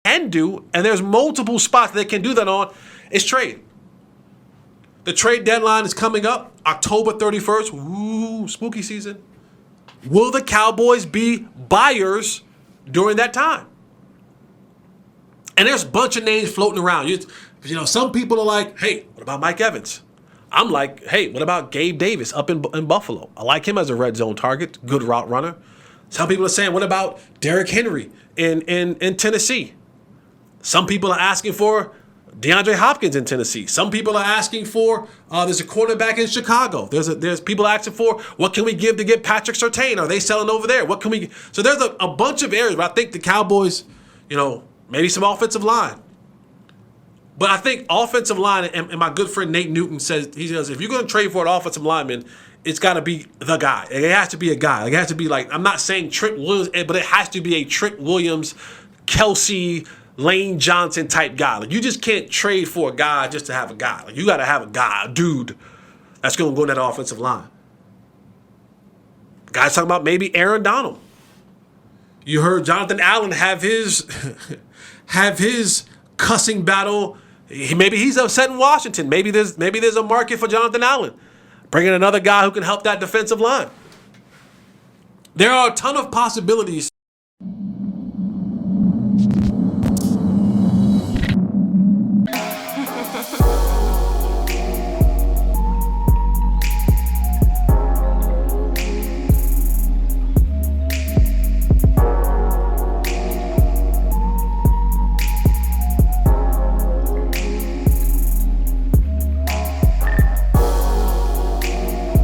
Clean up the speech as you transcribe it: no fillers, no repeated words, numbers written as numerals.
can do, and there's multiple spots they can do that on, is trade. The trade deadline is coming up, October 31st. Ooh, spooky season. Will the Cowboys be buyers during that time? And there's a bunch of names floating around. You know, some people are like, hey, what about Mike Evans? I'm like, hey, what about Gabe Davis up in Buffalo? I like him as a red zone target, good route runner. Some people are saying, what about Derrick Henry in Tennessee? Some people are asking for DeAndre Hopkins in Tennessee. Some people are asking for, there's a quarterback in Chicago. There's people asking for, what can we give to get Patrick Surtain? Are they selling over there? What can we? So there's a bunch of areas where I think the Cowboys, you know, maybe some offensive line. But I think offensive line, and my good friend Nate Newton says, if you're going to trade for an offensive lineman, it's got to be the guy. It has to be a guy. It has to be like, I'm not saying Trent Williams, but it has to be a Trent Williams, Kelsey, Lane Johnson type guy. Like, you just can't trade for a guy just to have a guy. Like, you got to have a guy, a dude, that's going to go in that offensive line. Guys talking about maybe Aaron Donald. You heard Jonathan Allen have his cussing battle. Maybe he's upset in Washington. Maybe there's a market for Jonathan Allen. Bringing another guy who can help that defensive line. There are a ton of possibilities